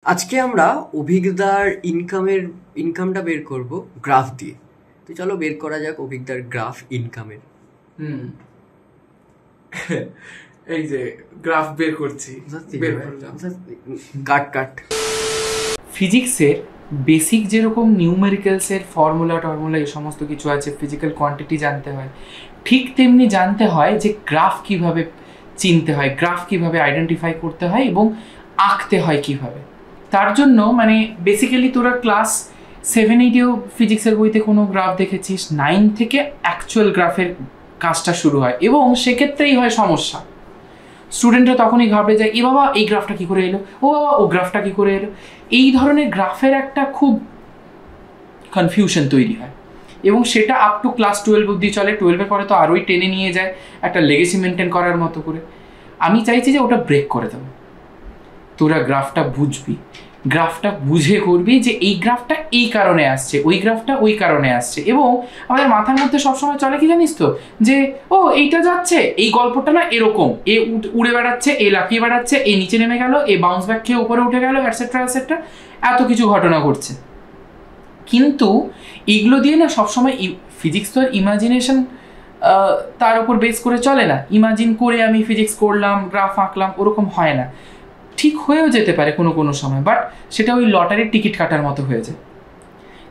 আজকে আমরা অভিজ্ঞতার ইনকামটা বের করব গ্রাফ দিয়ে। তো চলো বের করা যাক অভিজ্ঞতার গ্রাফ ইনকামের। এই যে গ্রাফ বের করছি, কাট ফিজিক্সের বেসিক যেরকম নিউমেরিক্যালসের ফর্মুলা এই সমস্ত কিছু আছে, ফিজিক্যাল কোয়ান্টিটি জানতে হয়, ঠিক তেমনি জানতে হয় যে গ্রাফ কিভাবে চিনতে হয়, গ্রাফ কিভাবে আইডেন্টিফাই করতে হয় এবং আঁকতে হয় কিভাবে। তার জন্য মানে বেসিক্যালি তোরা ক্লাস 7-8-এও ফিজিক্সের বইতে কোনো গ্রাফ দেখেছিস, 9 থেকে অ্যাকচুয়াল গ্রাফের কাজটা শুরু হয় এবং সেক্ষেত্রেই হয় সমস্যা। স্টুডেন্টরা তখনই ঘাবড়ে যায়, এ বাবা এই গ্রাফটা কী করে এলো, ও বাবা ও গ্রাফটা কী করে এলো। এই ধরনের গ্রাফের একটা খুব কনফিউশন তৈরি হয় এবং সেটা আপ টু ক্লাস 12 অবধি চলে। 12-এর পরে তো আরোই টেনে নিয়ে যায় একটা লেগেসি মেনটেন করার মতো করে। আমি চাইছি যে ওটা ব্রেক করে দেবো, তোরা গ্রাফটা বুঝবি, গ্রাফটা বুঝে করবি যে এই গ্রাফটা এই কারণে আসছে, ওই গ্রাফটা ওই কারণে আসছে। এবং আমাদের মাথার মধ্যে সবসময় চলে কি জানিস তো, যে ও এইটা যাচ্ছে, এই গল্পটা না এরকম, এ উড়ে বেড়াচ্ছে, এ লাফিয়ে বেড়াচ্ছে, এ নিচে নেমে গেল, এ বাউন্স ব্যাক খেয়ে উপরে উঠে গেল, অ্যাটসেট্রা অ্যাটসেট্রা, এত কিছু ঘটনা ঘটছে। কিন্তু এগুলো দিয়ে না সবসময় ফিজিক্স তো আর ইমাজিনেশন তার উপর বেস করে চলে না। ইমাজিন করে আমি ফিজিক্স করলাম, গ্রাফ আঁকলাম, ওরকম হয় না। ঠিক হয়েও যেতে পারে কোনো কোনো সময়, বাট সেটা ওই লটারির টিকিট কাটার মতো হয়ে যায়।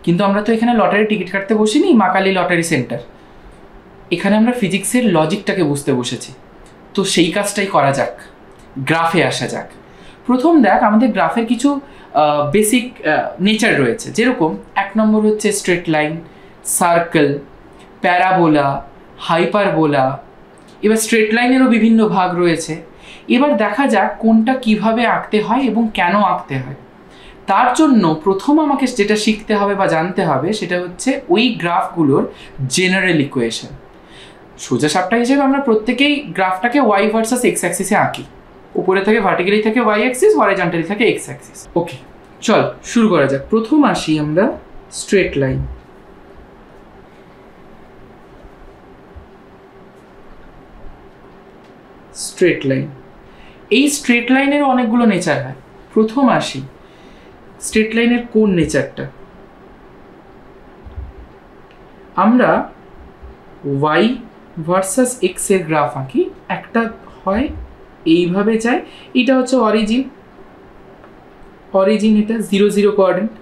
কিন্তু আমরা তো এখানে লটারির টিকিট কাটতে বসিনি, মা কালী লটারি সেন্টার। এখানে আমরা ফিজিক্সের লজিকটাকে বুঝতে বসেছি। তো সেই কাজটাই করা যাক, গ্রাফে আসা যাক। প্রথম দেখ, আমাদের গ্রাফের কিছু বেসিক নেচার রয়েছে। যেরকম 1 নম্বর হচ্ছে straight line, circle, parabola, hyperbola. এবার স্ট্রেট লাইনেরও বিভিন্ন ভাগ রয়েছে। এবার দেখা যাক কোনটা কিভাবে আঁকতে হয় এবং কেন আঁকতে হয়। তার জন্য প্রথম আমাকে যেটা শিখতে হবে বা জানতে হবে সেটা হচ্ছে ওই গ্রাফগুলোর জেনারেল ইকুয়েশন। সোজা সাপটা হিসেবে আমরা প্রত্যেকেই গ্রাফটাকে ওয়াই ভার্সাস এক্স অ্যাক্সিসে আঁকি। উপরে থেকে ভার্টিক্যালি থাকে ওয়াই অ্যাক্সিস, হরাইজন্টালি থাকে এক্স অ্যাক্সিস। ওকে, চল শুরু করা যাক। প্রথম আসি আমরা স্ট্রেট লাইন। স্ট্রেট লাইন, এই স্ট্রেট লাইনের অনেকগুলো নেচার হয়। প্রথম আসি স্ট্রেট লাইনের কোন নেচারটা। আমরা ওয়াই ভার্সাস এক্স এর গ্রাফ আঁকি। একটা হয় এইভাবে যায়, এটা হচ্ছে অরিজিন, এটা 0 0 কোঅর্ডিনেট।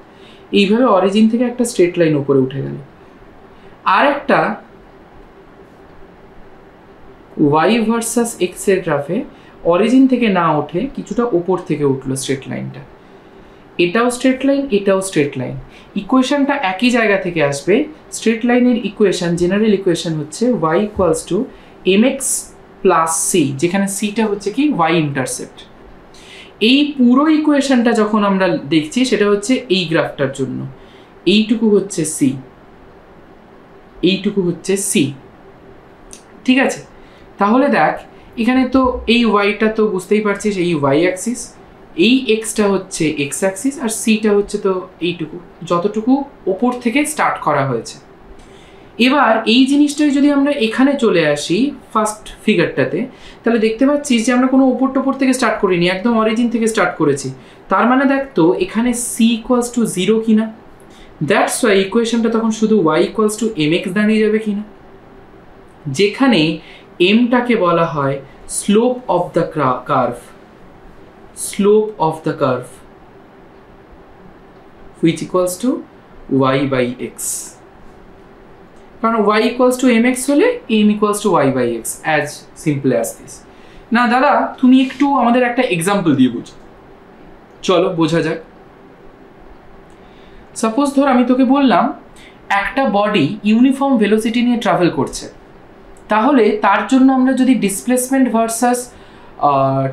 এইভাবে অরিজিন থেকে একটা স্ট্রেট লাইন উপরে উঠে গেল। আর একটা ওয়াই ভার্সাস এক্স এর গ্রাফে অরিজিন থেকে না ওঠে, কিছুটা ওপর থেকে উঠলো স্ট্রেট লাইনটা। এটাও স্ট্রেট লাইন, এটাও স্ট্রেট লাইন। ইকুয়েশনটা একই জায়গা থেকে আসবে। স্ট্রেট লাইনের ইকুয়েশন, জেনারেল ইকুয়েশন হচ্ছে y = mx + c, যেখানে সিটা হচ্ছে কি y ইন্টারসেপ্ট। এই পুরো ইকুয়েশনটা যখন আমরা দেখছি সেটা হচ্ছে এই গ্রাফটার জন্য। এইটুকু হচ্ছে c, এইটুকু হচ্ছে c। ঠিক আছে, তাহলে দেখ এখানে তো এই ওয়াইটা তো বুঝতেই পারছিস, এই ওয়াই অ্যাক্সিস, এই এক্সটা হচ্ছে এক্স অ্যাক্সিস, আর সিটা হচ্ছে তো এইটুকু, যতটুকু ওপর থেকে স্টার্ট করা হয়েছে। এবার এই জিনিসটাই যদি আমরা এখানে চলে আসি ফার্স্ট ফিগারটাতে, তাহলে দেখতে পাচ্ছিস যে আমরা কোনো ওপর টোপর থেকে স্টার্ট করিনি, একদম অরিজিন থেকে স্টার্ট করেছি। তার মানে দেখ তো এখানে c = 0 কিনা। দ্যাটস ওয়াই ইকুয়েশনটা তখন শুধু y = mx দাঁড়িয়ে যাবে কিনা, যেখানে এমটাকে বলা হয় slope of the curve, slope of the curve which equals to y/x, কারণ y = mx হলে m = y/x, as simple as this. না দাদা, তুমি একটু আমাদের একটা এক্সাম্পল দিয়ে বুঝো। চলো বোঝা যাক। সাপোজ ধর আমি তোকে বললাম একটা বডি ইউনিফর্ম ভেলোসিটি নিয়ে ট্রাভেল করছে, তাহলে তার জন্য আমরা যদি ডিসপ্লেসমেন্ট ভার্সাস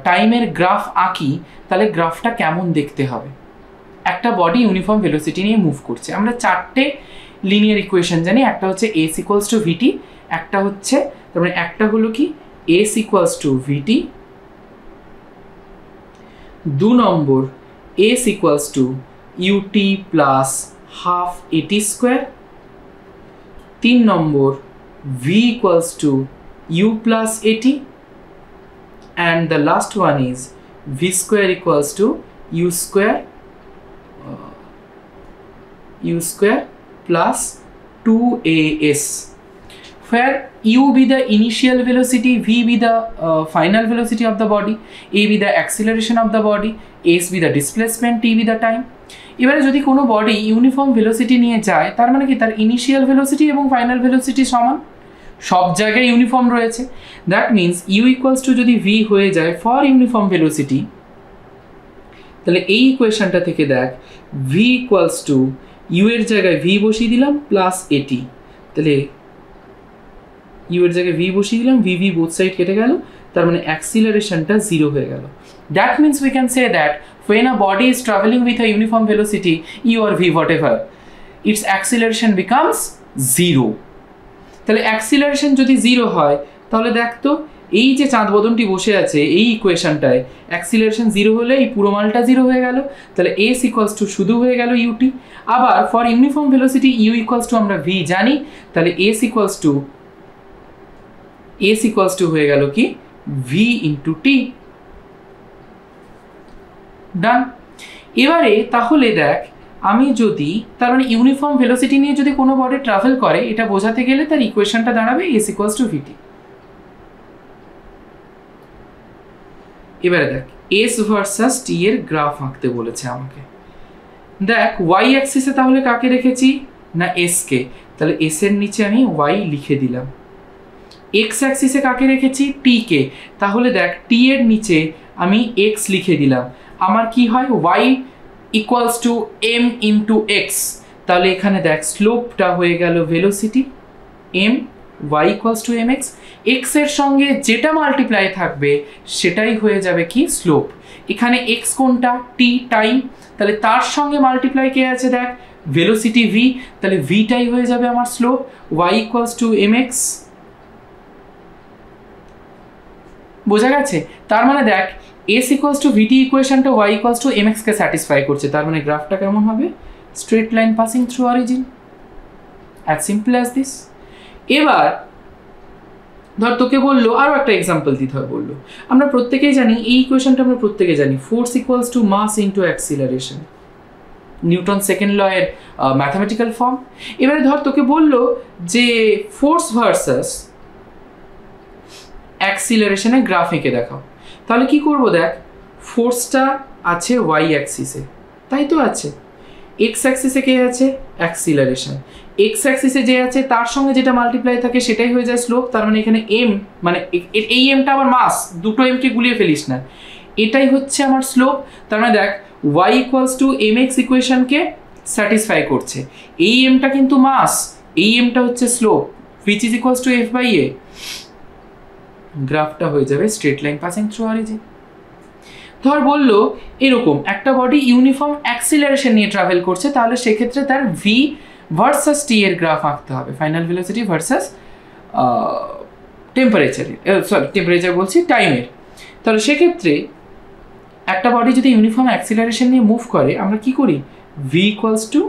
টাইমের গ্রাফ আঁকি, তাহলে গ্রাফটা কেমন দেখতে হবে। একটা বডি ইউনিফর্ম ভেলোসিটি নিয়ে মুভ করছে। আমরা 4টে লিনিয়ার ইকুয়েশন জানি। একটা হচ্ছে s = vt, একটা হচ্ছে তার মানে একটা হলো কি s = vt, 2 number s = ut + ½ at², 3 number v = u + at, and the last one is v² = u² u square plus 2as, where u be the initial velocity, v be the final velocity of the body, a be the acceleration of the body, s be the displacement, t be the time. এবারে যদি কোনো body uniform velocity নিয়ে যায় তার মানে কি তার initial velocity এবং ফাইনাল ভেলোসিটি সমান, সব জায়গায় ইউনিফর্ম রয়েছে। That means u equals to যদি ভি হয়ে যায় ফর ইউনিফর্ম ভেলোসিটি, তাহলে এই ইকুয়েশনটা থেকে দেখ ভি ইকুয়ালস টু ইউ এর জায়গায় ভি বসিয়ে দিলাম প্লাস এটি, তাহলে ইউ এর জায়গায় ভি বসিয়ে দিলাম, ভি ভি বোথ সাইড কেটে গেল, তার মানে অ্যাক্সিলারেশনটা 0 হয়ে গেল। That means we can say that when a body is traveling with a uniform velocity u or v whatever, its acceleration becomes 0. তাহলে অ্যাক্সিলারেশন যদি 0 হয় তাহলে দেখ তো এই যে চাঁদ বদনটি বসে আছে এই ইকুয়েশনটায় অ্যাক্সিলারেশন 0 হলে এই পুরো মালটা 0 হয়ে গেল, তাহলে s ইকুয়ালস টু শুধু হয়ে গেল ut। আবার for uniform velocity u equals to আমরা v জানি, তাহলে s ইকুয়ালস টু হয়ে গেল কি v ইন্টু t। ডান। এবারে তাহলে দেখ আমি যদি তার মানে ইউনিফর্ম ভেলোসিটি নিয়ে যদি কোনো বডি ট্রাভেল করে এটা বোঝাতে গেলে তার ইকুয়েশনটা দাঁড়াবে s ইকুয়ালস টু vt। এবারে দেখ s ভার্সাস t এর গ্রাফ আঁকতে বলেছে আমাকে। দেখ y অ্যাক্সিসে তাহলে কাকে রেখেছি না s কে, তাহলে s এর নিচে আমি y লিখে দিলাম। x অ্যাক্সিসে কাকে রেখেছি t কে, তাহলে দেখ t এর নিচে আমি x লিখে দিলাম। আমার কি হয় y equals two m into x, তাহলে এখানে দেখ স্লোপটা হয়ে গেল velocity m, y equals two mx, x এর সঙ্গে যেটা মাল্টিপ্লাই থাকবে সেটাই হয়ে যাবে কি স্লোপ। এখানে x কোনটা t টাইম, তাহলে তার সঙ্গে মাল্টিপ্লাই কে আছে দেখ ভেলোসিটি v, তাহলে v টাই হয়ে যাবে আমার slope, y equals two mx। বোঝা গেছে? তার মানে দেখ s equals to vt ইকুয়েশনটা y equals two mx K satisfy করছে, তার মানে গ্রাফটা কেমন হবে straight line passing through origin, as simple as this. এবার ধর তোকে বললো আরো একটা এক্সাম্পল দিতে হবে, বললো আমরা প্রত্যেকেই জানি এই ইকুয়েশনটা আমরা প্রত্যেকে জানি force equals to mass into acceleration, Newton second law এর ম্যাথমেটিক্যাল ফর্ম। এবারে ধর তোকে বললো যে ফোর্স ভার্সাস অ্যাক্সিলারেশনের গ্রাফ এঁকে দেখাও, তাহলে কি করব দেখ ফোর্সটা আছে y অ্যাক্সিসে, তাই তো আছে, x অ্যাক্সিসে কে আছে অ্যাক্সিলারেশন, x অ্যাক্সিসে যে আছে তার সঙ্গে যেটা মাল্টিপ্লাই থাকে সেটাই হয়ে যায় স্লোপ, তার মানে এখানে m মানে এই mটা আবার মাস, দুটো m কে গুলিয়ে ফেলিস না, এটাই হচ্ছে আমার স্লোপ। তার মানে দেখ y ইকুয়ালস টু mx ইকুয়েশনকে স্যাটিসফাই করছে, এই mটা কিন্তু মাস, এই mটা হচ্ছে slope, which is equals to f by a। গ্রাফটা হয়ে যাবে straight line passing through origin. ধর বললো এরকম একটা বডি ইউনিফর্ম অ্যাক্সিলারেশন নিয়ে ট্রাভেল করছে, তাহলে সেক্ষেত্রে তার ভি ভার্সাস টি এর গ্রাফ আঁকতে হবে, ফাইনাল ভেলোসিটি ভার্সাস টেম্পারেচার বলছি টাইমের। তাহলে সেক্ষেত্রে একটা বডি যদি ইউনিফর্ম অ্যাক্সিলারেশন নিয়ে মুভ করে আমরা কি করি v equals to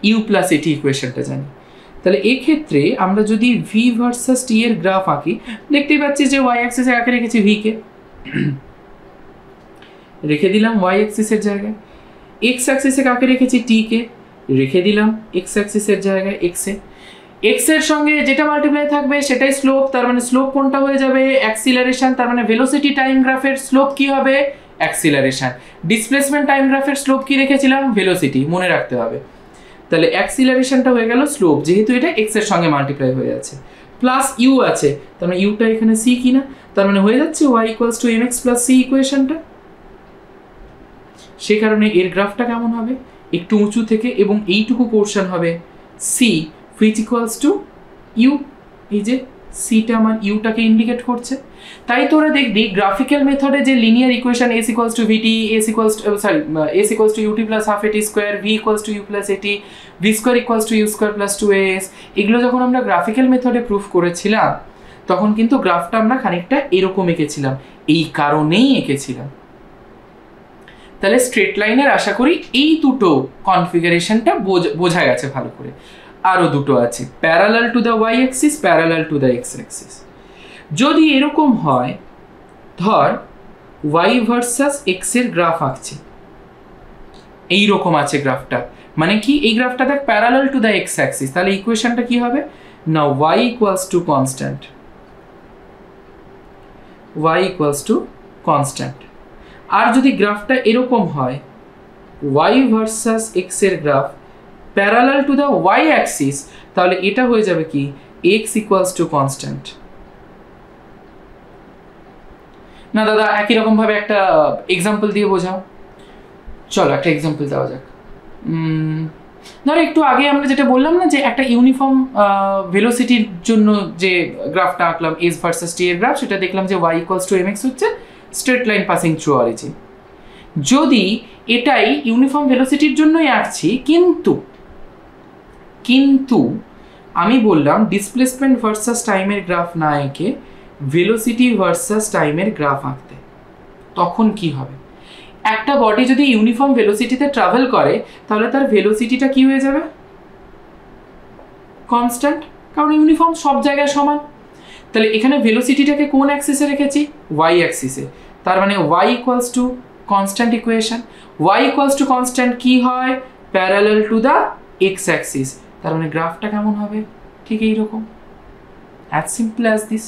you plus at ইকুয়েশনটা জানি, তাহলে এক্ষেত্রে আমরা যদি ভি ভার্সাস টি এর গ্রাফ আঁকি দেখতেই পাচ্ছি যে ওয়াই অ্যাক্সিসে কাকে রেখেছি ভি কে রেখে দিলাম ওয়াই অ্যাক্সিসের জায়গায়, এক্স অ্যাক্সিসে কাকে রেখেছি টি কে রেখে দিলাম এক্স অ্যাক্সিসের জায়গায় এক্সে, এক্স এর সঙ্গে যেটা মাল্টিপ্লাই থাকবে সেটাই স্লোপ, তার মানে স্লোপ কোনটা হয়ে যাবে অ্যাক্সিলারেশন, তার মানে ভেলোসিটি টাইম গ্রাফের স্লোপ কি হবে অ্যাক্সিলারেশন, ডিসপ্লেসমেন্ট টাইম গ্রাফের স্লোপ কি রেখেছিলাম ভেলোসিটি, মনে রাখতে হবে। তাহলে অ্যাক্সিলারেশনটা হয়ে গেল স্লোপ, যেহেতু এটা এক্স এর সঙ্গে মাল্টিপ্লাই হয়ে আছে, প্লাস ইউ আছে, তার মানে ইউটা এখানে সি কিনা, তার মানে হয়ে যাচ্ছে Y equals to M x plus C ইকুয়েশনটা। সে কারণে এর গ্রাফটা কেমন হবে একটু উঁচু থেকে, এবং এইটুকু পোর্শন হবে C which equals to u, এই যে সিটা আমার ইউটাকে ইন্ডিকেট করছে। তাই তোরা দেখবি গ্রাফিক্যাল মেথডে যে linear equation S equals to VT, S equals to UT plus half AT square, V equals to you plus AT, V square equals to U square plus 2as, এগুলো যখন আমরা গ্রাফিক্যাল মেথডে প্রুফ করেছিলাম তখন কিন্তু গ্রাফটা আমরা খানিকটা এরকম এঁকেছিলাম, এই কারণেই এঁকেছিলাম। তাহলে স্ট্রেট লাইনের আশা করি এই দুটো কনফিগারেশনটা বোঝা গেছে ভালো করে। আরো দুটো আছে parallel to the Y axis, parallel to the X axis. যদি এরকম হয় ধর ওয়াই ভার্সাস এক্স এর গ্রাফ আঁকছি, এইরকম আছে গ্রাফটা, মানে কি এই গ্রাফটা দেখ parallel to the X axis, তাহলে ইকুয়েশনটা কি হবে না y equals to constant, y equals to constant. আর যদি গ্রাফটা এরকম হয় y ভার্সাস x এর graph parallel to the y axis, তাহলে এটা হয়ে যাবে কি x ইকুয়ালস টু কনস্ট্যান্ট। না দাদা একই রকম ভাবে একটা এক্সাম্পল দিয়ে বোঝাও। চলো একটা এক্সাম্পল দেওয়া যাক। ধরো একটু আগে আমরা যেটা বললাম না যে একটা ইউনিফর্ম ভেলোসিটির জন্য যে গ্রাফটা আঁকলাম এস ভার্সাস টি এর গ্রাফ, সেটা দেখলাম যে y ইকুয়ালস টু mx হচ্ছে straight line passing through origin. যদি এটাই ইউনিফর্ম ভেলোসিটির জন্যই আঁকছি, কিন্তু আমি বললাম ডিসপ্লেসমেন্ট ভার্সাস টাইমের গ্রাফ না এঁকে ভেলোসিটি ভার্সাস টাইমের গ্রাফ আঁকতে, তখন কি হবে? একটা বডি যদি ইউনিফর্ম ভেলোসিটিতে ট্রাভেল করে তাহলে তার ভেলোসিটিটা কি হয়ে যাবে? কনস্ট্যান্ট, কারণ ইউনিফর্ম সব জায়গায় সমান। তাহলে এখানে ভেলোসিটিটাকে কোন অ্যাক্সিসে রেখেছি? y অ্যাক্সিসে, তার মানে y equals to constant equation. y equals to constant কি হয়? Parallel to the x Axis, তার মানে গ্রাফটা কেমন হবে? ঠিক এইরকম, as simple as this.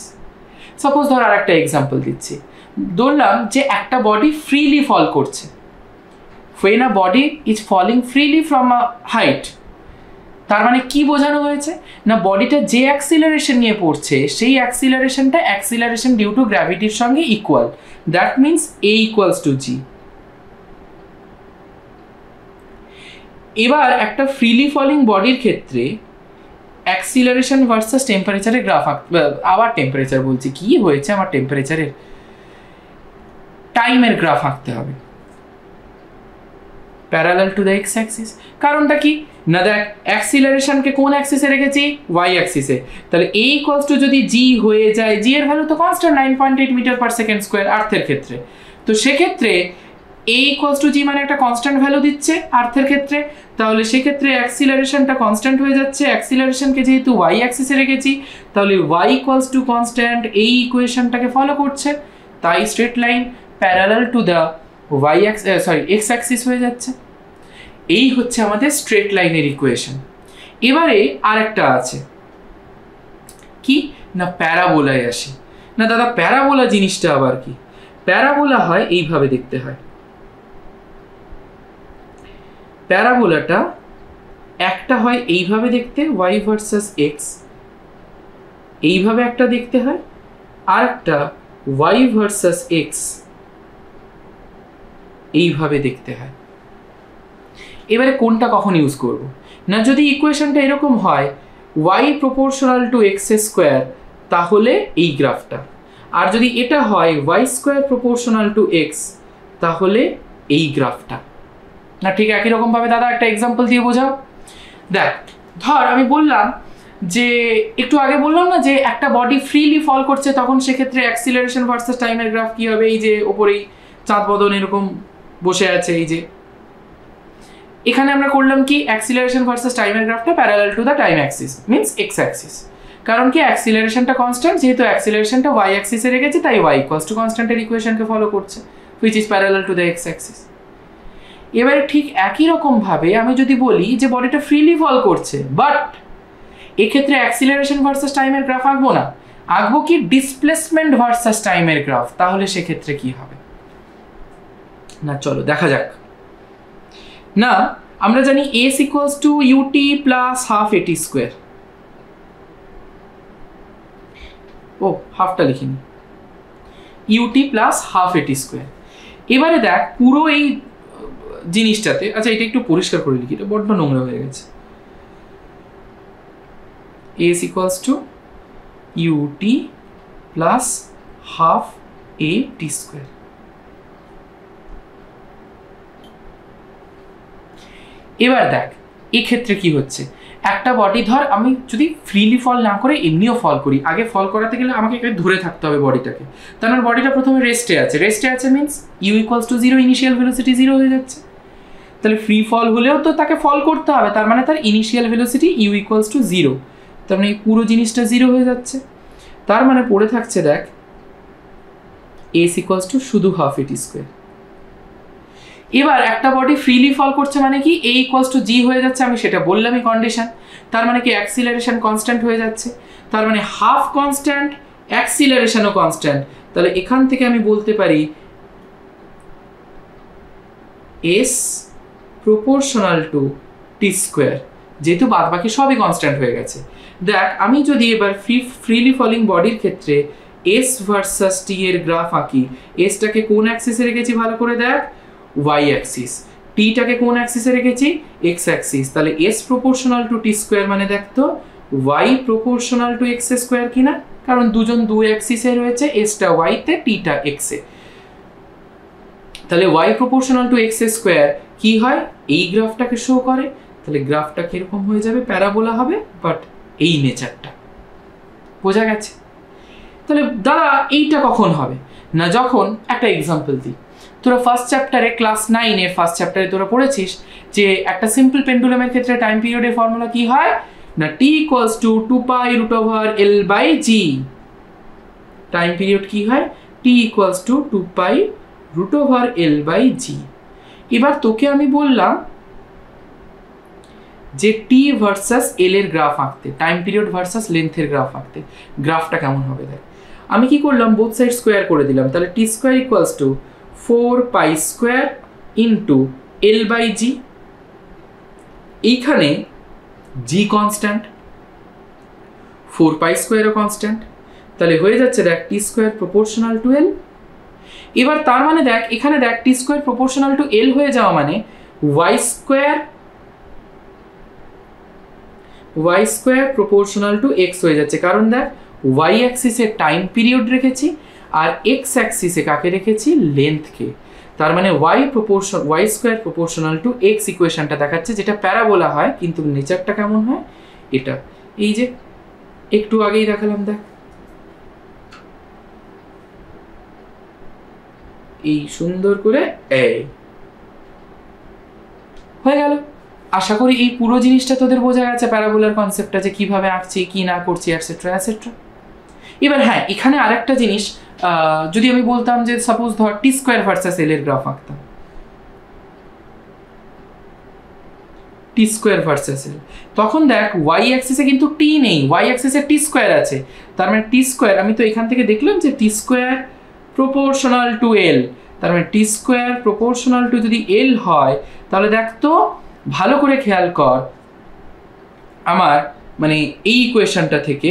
Suppose ধর আর একটা এক্সাম্পল দিচ্ছি, ধরলাম যে একটা বডি ফ্রিলি ফল করছে। when a body is falling freely from a height, তার মানে কি বোঝানো হয়েছে না বডিটা যে অ্যাক্সিলারেশন নিয়ে পড়ছে সেই অ্যাক্সিলারেশনটা অ্যাক্সিলারেশন ডিউ টু গ্র্যাভিটির সঙ্গে equal, that means a equals two g। এবার একটা ফ্রিলি ফলিং বডির ক্ষেত্রে অ্যাক্সিলারেশন ভার্সাস টেম্পারেচারের গ্রাফ আবার টেম্পারেচার বলছি, কি হয়েছে আমার টেম্পারেচারের, টাইমের গ্রাফ আঁকতে হবে parallel to the X Axis. কারণটা কি না দেখ অ্যাক্সিলারেশনকে কোন অ্যাক্সিসে রেখেছি? y অ্যাক্সিসে, তাহলে a ইকুয়ালস টু যদি g হয়ে যায়, g এর ভ্যালু তো constant 9.8 metre per second square আর্থের ক্ষেত্রে, তো সেক্ষেত্রে a ইকুয়ালস টু g মানে একটা কনস্ট্যান্ট ভ্যালু দিচ্ছে আর্থের ক্ষেত্রে, তাহলে সেক্ষেত্রে অ্যাক্সিলারেশনটা কনস্ট্যান্ট হয়ে যাচ্ছে। অ্যাক্সিলারেশনকে যেহেতু y অ্যাক্সিসে রেখেছি তাহলে y ইকুয়ালস টু কনস্ট্যান্ট, এই ইকুয়েশনটাকে ফলো করছে, তাই straight line parallel to the x Axis হয়ে যাচ্ছে। এই হচ্ছে আমাদের স্ট্রেট লাইনের ইকুয়েশন। এবারে আরেকটা আছে কি না প্যারাবোলায় আসি। না দাদা প্যারাবোলা জিনিসটা আবার কি? প্যারাবোলা হয় এইভাবে দেখতে হয়, প্যারাবোলাটা একটা হয় এইভাবে দেখতে y ভার্সাস x, এইভাবে একটা দেখতে হয়, আর একটা y ভার্সাস x এইভাবে দেখতে হয়। এবারে কোনটা কখন ইউজ করব না, যদি ইকুয়েশনটা এরকম হয় y proportional to x square তাহলে এই গ্রাফটা, আর যদি এটা হয় y square proportional two x তাহলে এই গ্রাফটা। না ঠিক একই রকম ভাবে দাদা একটা এক্সাম্পল দিয়ে বোঝাও। দেখ ধর আমি বললাম যে একটু আগে বললাম না যে একটা বডি ফ্রিলি ফল করছে, তখন সেক্ষেত্রে অ্যাক্সিলারেশন ভার্সাস টাইমের গ্রাফ কি হবে? এই যে ওপরেই চাঁদ বদন এরকম বসে আছে, এই যে এখানে আমরা করলাম কি অ্যাক্সিলারেশন ভার্সাস টাইমের গ্রাফটা parallel to the time axis means X axis, কারণ কি অ্যাক্সিলারেশনটা কনস্ট্যান্ট, যেহেতু অ্যাক্সিলারেশনটা y অ্যাক্সিসে রেখেছে তাই y ইকুয়ালস টু কনস্ট্যান্টের ইকুয়েশনকে ফলো করছে which is parallel to the X Axis. এবারে ঠিক একই রকম ভাবে আমি যদি বলি যে বডিটা ফ্রিলি ফল করছে, বাট এক্ষেত্রে অ্যাক্সিলারেশন ভার্সাস টাইমের গ্রাফ আঁকবো না, আঁকবো কি ডিসপ্লেসমেন্ট ভার্সাস টাইমের গ্রাফ, তাহলে সেক্ষেত্রে কি হবে না চলো দেখা যাক। না আমরা জানি s equals to ut plus half AT square, ও হাফটা লিখিনি, ut plus half AT square. এবারে দেখ পুরো এই জিনিসটাতে, আচ্ছা এটা একটু পরিষ্কার করে লিখি, এটা বড্ড নোংরা হয়ে গেছে। s equals to ut plus half a t square. এবার দেখ এক্ষেত্রে কি হচ্ছে, একটা বডি ধর আমি যদি ফ্রিলি ফল না করে এমনিও ফল করি, আগে ফল করাতে গেলে আমাকে ধরে থাকতে হবে বডিটাকে, তার মানে বডিটা প্রথমে রেস্টে আছে means u equals to 0, initial velocity 0 হয়ে যাচ্ছে, তাহলে ফ্রি ফল হলেও তো তাকে ফল করতে হবে, তার মানে তার initial velocity u equals to 0, তার মানে এই পুরো জিনিসটা 0 হয়ে যাচ্ছে, তার মানে পড়ে থাকছে দেখ s ইকুয়ালস টু শুধু হাফ এটি স্কোয়ার। এবার একটা বডি ফ্রিলি ফল করছে মানে কি a ইকুয়ালস টু জি হয়ে যাচ্ছে, আমি সেটা বললামই কন্ডিশন। তার মানে কি অ্যাক্সিলারেশন কনস্ট্যান্ট হয়ে যাচ্ছে, তার মানে হাফ কনস্ট্যান্ট অ্যাক্সিলারেশনও কনস্ট্যান্ট। তাহলে এখান থেকে আমি বলতে পারি s proportional to t square, যেহেতু বাদ বাকি সবই কনস্ট্যান্ট হয়ে গেছে। দেখ আমি যদি এবার ফ্রিলি ফলিং বডির ক্ষেত্রে এস ভার্সাস টি এর গ্রাফ আঁকি, এসটাকে কোন অ্যাক্সিসে রেখেছি ভালো করে দেখ, ওয়াই অ্যাক্সিস, টিটাকে কোন অ্যাক্সিসে রেখেছি, এক্স অ্যাক্সিস। তাহলে s proportional to t square মানে দেখ তো y proportional to x square কিনা, কারণ দুজন দুই অ্যাক্সিসে রয়েছে, এসটা ওয়াইতে টিটা এক্সে। তাহলে y proportional to x square কি হয়, এই গ্রাফটাকে শো করে। তাহলে গ্রাফটা কিরকম হয়ে যাবে, প্যারাবোলা হবে, বাট এই নেচারটা বোঝা গেছে। তাহলে দাদা এইটা কখন হবে না, যখন একটা এক্সাম্পল দিই। তোরা ফার্স্ট চ্যাপ্টারে ক্লাস 9 এর ফার্স্ট চ্যাপ্টারে তোরা পড়েছিস যে একটা সিম্পল পেন্ডুলামের ক্ষেত্রে টাইম পিরিয়ডের ফর্মুলা কি হয় না, T equals to 2π√L/g। Time period কি হয়, টি ইকুয়ালস টু 2π√L/g। এবার তোকে আমি বললাম যে টি ভার্সাস এল এর গ্রাফ আঁকতে, টাইম পিরিয়ড ভার্সাস লেন্থের গ্রাফ আঁকতে, গ্রাফটা কেমন হবে দেখ। আমি কি করলাম, বোথ সাইড স্কোয়ার করে দিলাম। তাহলে T square equals to 4π² into L/g। এইখানে জি কনস্ট্যান্ট, 4π² কনস্ট্যান্ট, তাহলে হয়ে যাচ্ছে দেখ t square proportional to l. এবার তার মানে দেখ এখানে দেখ t square proportional to l হয়ে যাওয়া মানে Y square proportional to x হয়ে যাচ্ছে, কারণ দেখ ওয়াই অ্যাক্সিসে টাইম পিরিয়ড রেখেছি আর এক্স অ্যাক্সিসে কাকে রেখেছি, লেন্থকে। তার মানে Y square proportional to X ইকুয়েশনটা দেখাচ্ছে, যেটা প্যারাবোলা হয়, কিন্তু নেচারটা কেমন হয় এটা, এই যে একটু আগেই দেখালাম দেখ, এই সুন্দর করে এই হয়ে গেল। আশা করি এই পুরো জিনিসটা তোদের বোঝা গেছে, প্যারাবোলার কনসেপ্টটা যে কিভাবে আঁকছি, কি না করছি, এটসেট্রা এটসেট্রা। এবার হ্যাঁ, এখানে আরেকটা জিনিস, যদি আমি বলতাম যে সাপোজ ধর টি স্কোয়ার ভার্সাস এল এর গ্রাফ আঁকতাম, টি স্কোয়ার ভার্সাস এল, তখন দেখ ওয়াই অ্যাক্সিসে কিন্তু টি নেই, ওয়াই অ্যাক্সিসে টি স্কোয়ার আছে। তার মানে টি স্কোয়ার, আমি তো এখান থেকে দেখলাম যে টি স্কোয়ার প্রপোর্শনাল টু এল, তার মানে টি স্কোয়ার প্রপোর্শনাল টু যদি এল হয়, তাহলে দেখ তো ভালো করে খেয়াল কর, আমার মানে এই ইকুয়েশনটা থেকে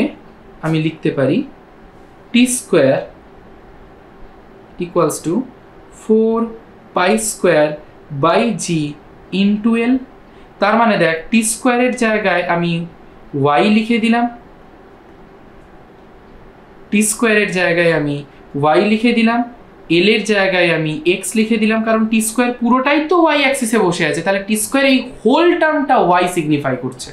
আমি লিখতে পারি T square equals to 4π² G into L. তার মানে দেখ টি স্কোয়ারের জায়গায় আমি ওয়াই লিখে দিলাম, টি স্কোয়ারের জায়গায় আমি ওয়াই লিখে দিলাম, এল এর জায়গায় আমি এক্স লিখে দিলাম, কারণ টি স্কোয়ার পুরোটাই তো ওয়াই অ্যাক্সিসে বসে আছে, তাহলে টি স্কোয়ার এই হোল টার্মটা ওয়াই সিগনিফাই করছে।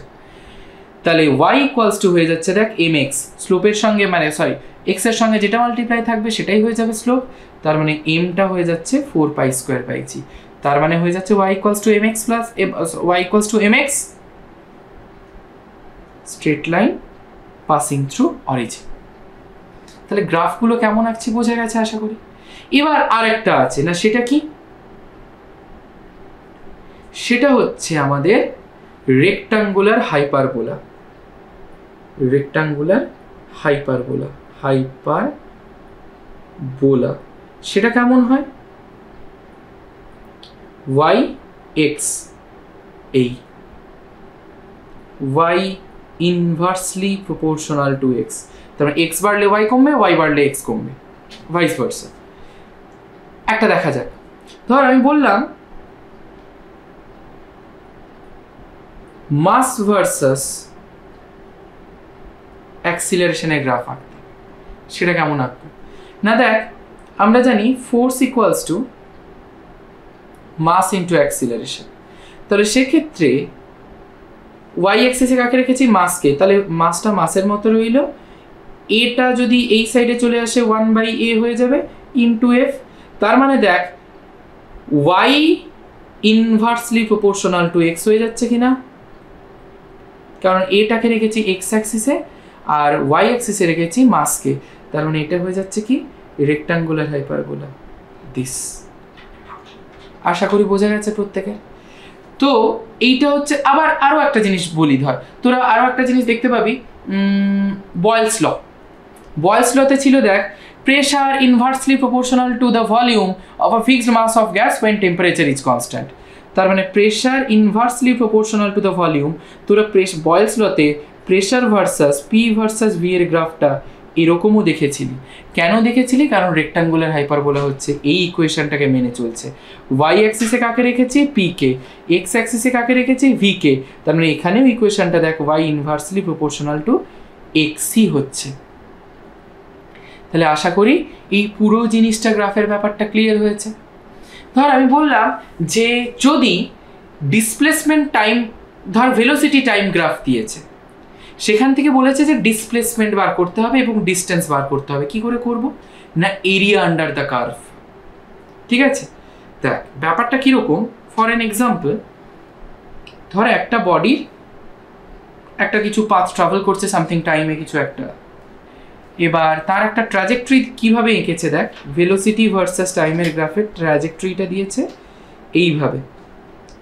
তাহলে ওয়াই ইকুয়ালস টু হয়ে যাচ্ছে দেখ এম এক্স, স্লোপের সঙ্গে মানে সরি এক্স এর সঙ্গে যেটা মাল্টিপ্লাই থাকবে সেটাই হয়ে যাবে স্লোপ, তার মানে এমটা হয়ে যাচ্ছে 4π²/g। তার মানে হয়ে যাচ্ছে Y equals to M x plus y equals to M x, straight line passing through origin. তাহলে গ্রাফগুলো কেমন আঁকছি বোঝা গেছে আশা করি। এবার আরেকটা আছে না, সেটা কি, সেটা হচ্ছে আমাদের রেক্টাঙ্গুলার হাইপারবোলা। সেটা কেমন হয়, ওয়াই এক্স, এই y inversely proportional to x, তার মানে এক্স বাড়লে ওয়াই কমবে, ওয়াই বাড়লে এক্স কমবে, ভাইস ভার্সা। একটা দেখা যাক, ধর আমি বললাম মাস ভার্সাস অ্যাক্সিলারেশনের গ্রাফ আঁকতে, সেটা কেমন আঁকবো না, দেখ আমরা জানি force equals to mass into acceleration. তাহলে সেক্ষেত্রে ওয়াই অ্যাক্সিসে কাকে রেখেছি, মাসকে, তাহলে মাসটা মাসের মতো রইল, এটা যদি এই সাইডে চলে আসে 1/a হয়ে যাবে ইন্টু এফ। তার মানে দেখ y inversely proportional to x হয়ে যাচ্ছে কিনা, কারণ এটাকে রেখেছি এক্স অ্যাক্সিসে আর ওয়াই অ্যাক্সিসে রেখেছি মাসকে, তার মানে এটা হয়ে যাচ্ছে কি রেক্টাঙ্গুলার হাইপারবোলা দিস। আশা করি বোঝা গেছে প্রত্যেকের। তো এইটা হচ্ছে, আবার আরও একটা জিনিস বলি, ধর তোরা আরও একটা জিনিস দেখতে পাবি, বয়েলস ল। বয়েলস লতে ছিল দেখ, pressure inversely proportional to the volume of a fixed mass of gas when temperature is constant. তার মানে pressure inversely proportional to the volume, তোরা বয়েলস লতে pressure versus P versus V এর গ্রাফটা এরকমও দেখেছিলি। কেন দেখেছিলি? কারণ রেক্টাঙ্গুলার হাইপারবোলা হচ্ছে, এই ইকুয়েশনটাকে মেনে চলছে। ওয়াই অ্যাক্সিসে কাকে রেখেছি? P K. এক্স অ্যাক্সিসে কাকে রেখেছি? V K. তার মানে এখানেও ইকুয়েশনটা দেখ, ওয়াই ইনভার্সলি প্রপোর্শনাল টু এক্সই হচ্ছে। তাহলে আশা করি এই পুরো জিনিসটা, গ্রাফের ব্যাপারটা ক্লিয়ার হয়েছে। ধর আমি বললাম যে যদি ডিসপ্লেসমেন্ট টাইম, ধর ভেলোসিটি টাইম গ্রাফ দিয়েছে, সেখান থেকে বলেছে যে ডিসপ্লেসমেন্ট বার করতে হবে এবং ডিস্টেন্স বার করতে হবে। কি করে করব? না এরিয়া আন্ডার দ্য কার্ভ। ঠিক আছে, দেখ ব্যাপারটা কিরকম। ফর এন এক্সাম্পল, ধর একটা বডির একটা কিছু পাথ ট্রাভেল করছে সামথিং টাইমে কিছু একটা, এবার তার একটা ট্র্যাজেক্টরি কিভাবে এঁকেছে দেখ, ভেলোসিটি ভার্সাস টাইমের গ্রাফের ট্র্যাজেক্টরিটা দিয়েছে এইভাবে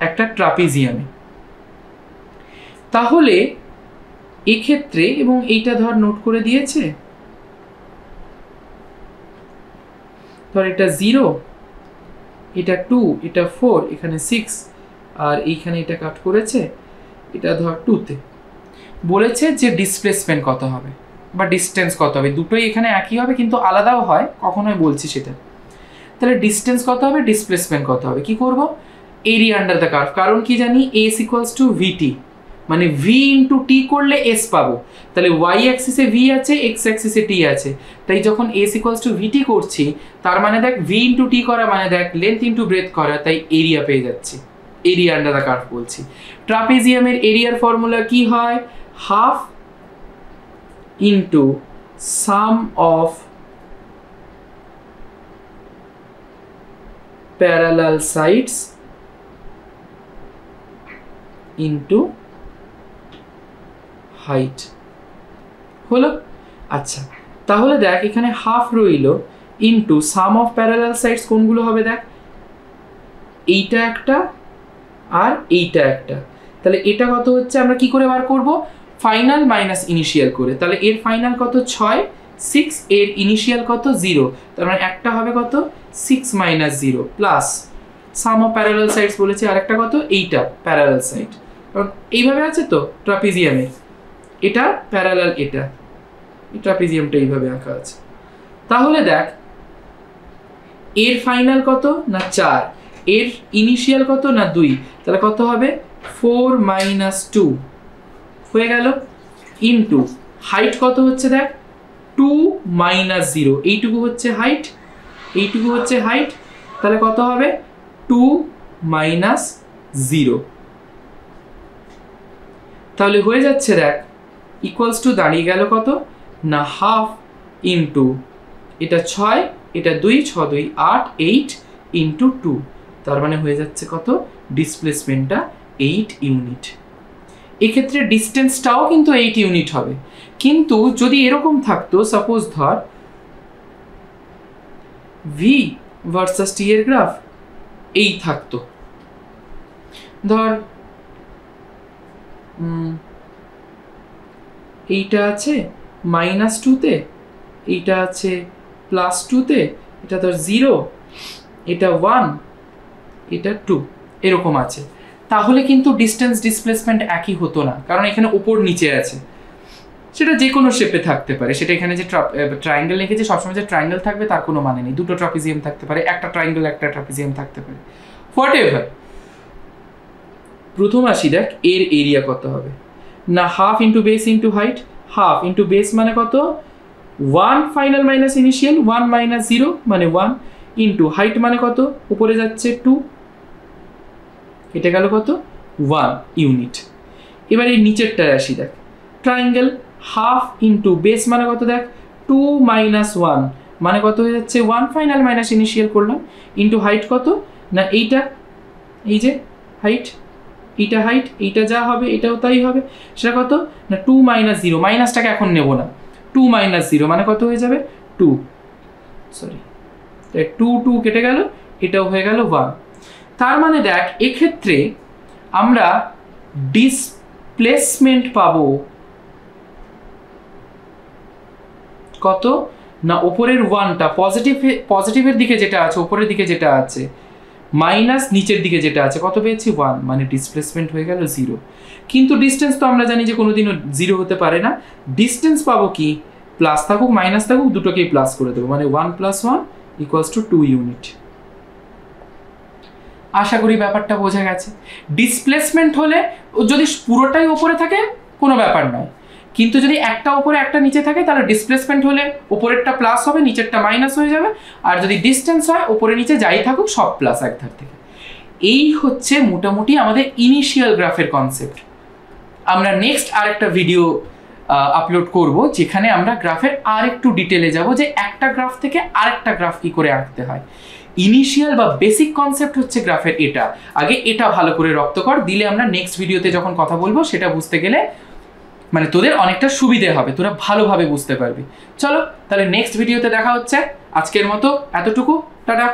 একটা ট্রাপিজিয়ামে। তাহলে এক্ষেত্রে, এবং এইটা ধর নোট করে দিয়েছে, ধর এটা 0, এটা 2, এটা 4, এখানে 6, আর এইখানে এটা কাট করেছে, এটা ধর 2তে। বলেছে যে ডিসপ্লেসমেন্ট কত হবে বা ডিস্টেন্স কত হবে, দুটোই এখানে একই হবে কিন্তু আলাদাও হয়, কখনোই বলছি সেটা। তাহলে ডিস্টেন্স কত হবে, ডিসপ্লেসমেন্ট কত হবে, কি করব? Area under the curve. কারণ কি জানি, এস ইকুয়ালস টু ভিটি, মানে ভি ইন্টু টি করলে এস পাবো। তাহলে ওয়াই অ্যাক্সিসে ভি আছে, এক্স অ্যাক্সিসে টি আছে, তাই যখন এস ইকুয়ালস টু ভিটি করছি, তার মানে দেখ ভি ইন্টু টি করা মানে দেখ লেন্থ ইন্টু ব্রেথ করা, তাই এরিয়া পেয়ে যাচ্ছি। এরিয়া আন্ডার দ্য কার্ভ বলছি। ট্রাপিজিয়ামের এরিয়ার ফর্মুলা কি হয়? Half into some of parallel sides into height হলো। আচ্ছা, তাহলে দেখ এখানে হাফ রইল into some of parallel sides কোনগুলো হবে দেখ, এইটা একটা আর এইটা একটা। তাহলে এটা কত হচ্ছে, আমরা কি করে বার করব? ফাইনাল মাইনাস ইনিশিয়াল করে। তাহলে এর ফাইনাল কত? 6, 6, এর ইনিশিয়াল কত? 0। তার মানে একটা হবে কত? 6 minus 0 plus some of parallel sides বলেছে, আর একটা কত? এইটা প্যারালাল সাইড। কারণ এইভাবে আছে তো ট্রাপিজিয়ামে, এটা প্যারালাল, এটা ট্রাপিজিয়ামটা এইভাবে আঁকা আছে। তাহলে দেখ এর ফাইনাল কত? না 4, এর ইনিশিয়াল কত? না 2। তাহলে কত হবে? 4 মাইনাস 2 হয়ে গেল, ইন্টু হাইট কত হচ্ছে দেখ, 2 মাইনাস 0, এইটুকু হচ্ছে হাইট, এইটুকু হচ্ছে হাইট। তাহলে কত হবে? 2 মাইনাস 0। তাহলে হয়ে যাচ্ছে দেখ ইকুয়ালস টু দাঁড়িয়ে গেল কত? না হাফ ইন্টু এটা 6, এটা 2, 6 2 8, 8 ইন্টু 2। তার মানে হয়ে যাচ্ছে কত? ডিসপ্লেসমেন্টটা 8 ইউনিট। এক্ষেত্রে ডিস্টেন্সটাও কিন্তু 8 ইউনিট হবে। কিন্তু যদি এরকম থাকতো, সাপোজ ধর ভি ভার্সাস টি এর গ্রাফ এই থাকতো, ধর এইটা আছে -2তে, এইটা আছে +2তে, এটা ধর 0, এটা 1, এটা 2, এরকম আছে। তাহলে কিন্তু ডিস্টেন্স ডিসপ্লেসমেন্ট একই হতো না, কারণ এখানে উপর নিচে আছে। সেটা যে কোনো শেপে থাকতে পারে, সেটা এখানে যে ট্রায়াঙ্গেল লিখেছে, সবসময় যে ট্রায়াঙ্গেল থাকবে তার কোনো মানে নেই। দুটো ট্রাপিজিয়াম থাকতে পারে, একটা ট্রায়াঙ্গেল একটা ট্রাপিজিয়াম থাকতে পারে, হোয়াটএভার। প্রথম আসি দেখ এর এরিয়া কত হবে, না half into base into height. Half into base মানে কত? 1 ফাইনাল মাইনাস ইনিশিয়াল, 1 মাইনাস 0 মানে 1, ইন্টু হাইট মানে কত? উপরে যাচ্ছে 2, এটা গেল কত? 1 ইউনিট। এবার এই নিচেরটায় আসি দেখ, ট্রায়াঙ্গেল হাফ ইন্টু বেস মানে কত দেখ, 2 মাইনাস 1 মানে কত হয়ে যাচ্ছে? 1 ফাইনাল মাইনাস ইনিশিয়াল করলাম, ইন্টু হাইট কত? না এইটা, এই যে হাইট, এইটা হাইট, এইটা যা হবে এটাও তাই হবে। সেটা কত? না 2 মাইনাস 0, মাইনাসটাকে এখন নেব না, 2 মাইনাস 0 মানে কত হয়ে যাবে? 2, সরি 2 2 কেটে গেল, এটাও হয়ে গেল 1। তার মানে দেখ এক্ষেত্রে আমরা ডিসপ্লেসমেন্ট পাবো কত না, ওপরের ওয়ানটা পজিটিভের দিকে যেটা আছে, ওপরের দিকে যেটা আছে, মাইনাস নিচের দিকে যেটা আছে, কত পেয়েছি 1, মানে ডিসপ্লেসমেন্ট হয়ে গেল 0। কিন্তু ডিস্টেন্স তো আমরা জানি যে কোনোদিনও 0 হতে পারে না। ডিস্টেন্স পাবো কি, প্লাস থাকুক মাইনাস থাকুক দুটোকেই প্লাস করে দেবো, মানে 1 + 1 = 2 ইউনিট। আশা করি ব্যাপারটা বোঝা গেছে। ডিসপ্লেসমেন্ট হলে যদি পুরোটাই ওপরে থাকে কোনো ব্যাপার নয়, কিন্তু যদি একটা ওপরে একটা নিচে থাকে তাহলে ডিসপ্লেসমেন্ট হলে ওপরেরটা প্লাস হবে, নিচেরটা মাইনাস হয়ে যাবে। আর যদি ডিস্টেন্স হয় ওপরে নিচে যাই থাকুক সব প্লাস এক ধার থেকে। এই হচ্ছে মোটামুটি আমাদের ইনিশিয়াল গ্রাফের কনসেপ্ট। আমরা নেক্সট আরেকটা ভিডিও আপলোড করব যেখানে আমরা গ্রাফের আর একটু ডিটেলে যাব যে একটা গ্রাফ থেকে আরেকটা গ্রাফ কি করে আঁকতে হয়। ইনিশিয়াল বা বেসিক কনসেপ্ট হচ্ছে গ্রাফের এটা, আগে এটা ভালো করে রপ্ত কর, দিলে আমরা নেক্সট ভিডিওতে যখন কথা বলবো সেটা বুঝতে গেলে মানে তোদের অনেকটা সুবিধে হবে, তোরা ভালোভাবে বুঝতে পারবি। চলো তাহলে নেক্সট ভিডিওতে দেখা হচ্ছে। আজকের মতো এতটুকু, টাটা।